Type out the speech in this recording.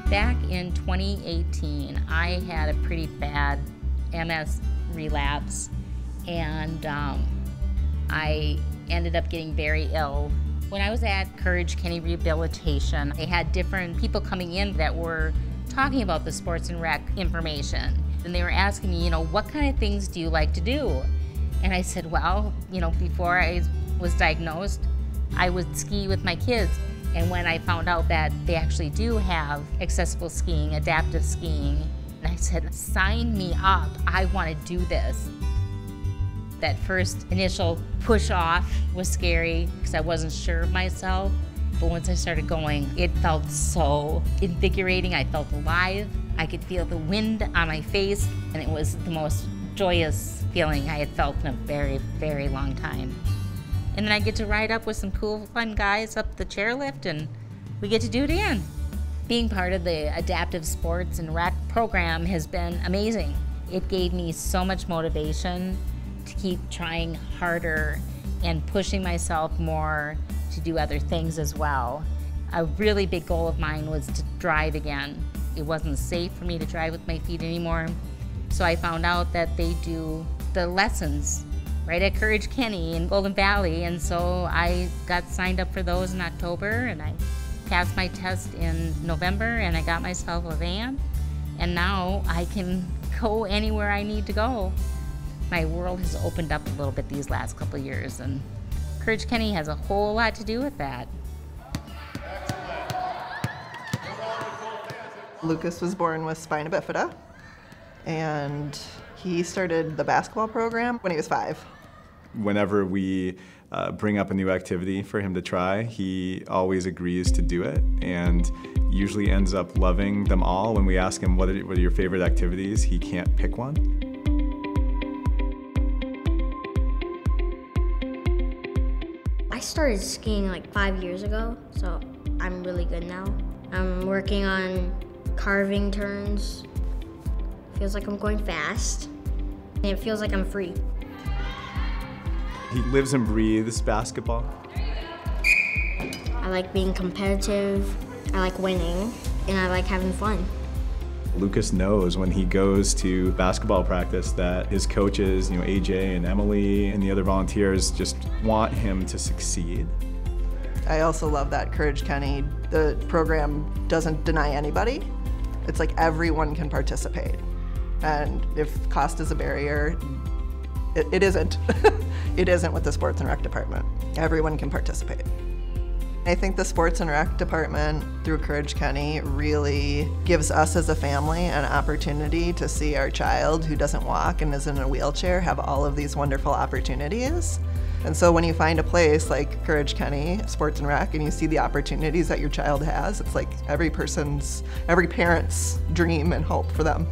Back in 2018, I had a pretty bad MS relapse, and I ended up getting very ill. When I was at Courage Kenny Rehabilitation, they had different people coming in that were talking about the sports and rec information. And they were asking me, what kind of things do you like to do? And I said, well, before I was diagnosed, I would ski with my kids. And when I found out that they actually do have accessible skiing, adaptive skiing, and I said, sign me up, I want to do this. That first initial push off was scary because I wasn't sure of myself. But once I started going, it felt so invigorating. I felt alive. I could feel the wind on my face, and it was the most joyous feeling I had felt in a very, very long time. And then I get to ride up with some cool, fun guys up the chairlift, and we get to do it again. Being part of the adaptive sports and rec program has been amazing. It gave me so much motivation to keep trying harder and pushing myself more to do other things as well. A really big goal of mine was to drive again. It wasn't safe for me to drive with my feet anymore, so I found out that they do the lessons right at Courage Kenny in Golden Valley, and so I got signed up for those in October, and I passed my test in November, and I got myself a van, and now I can go anywhere I need to go. My world has opened up a little bit these last couple of years, and Courage Kenny has a whole lot to do with that. Lucas was born with spina bifida, and he started the basketball program when he was 5. Whenever we bring up a new activity for him to try, he always agrees to do it, and usually ends up loving them all. When we ask him what are your favorite activities, he can't pick one. I started skiing like 5 years ago, so I'm really good now. I'm working on carving turns. Feels like I'm going fast, and it feels like I'm free. He lives and breathes basketball. I like being competitive, I like winning, and I like having fun. Lucas knows when he goes to basketball practice that his coaches, AJ and Emily and the other volunteers just want him to succeed. I also love that Courage Kenny, the program doesn't deny anybody. It's like everyone can participate. And if cost is a barrier, it isn't. It isn't with the Sports and Rec department. Everyone can participate. I think the Sports and Rec department through Courage Kenny really gives us as a family an opportunity to see our child who doesn't walk and is in a wheelchair have all of these wonderful opportunities. And so when you find a place like Courage Kenny, Sports and Rec, and you see the opportunities that your child has, it's like every parent's dream and hope for them.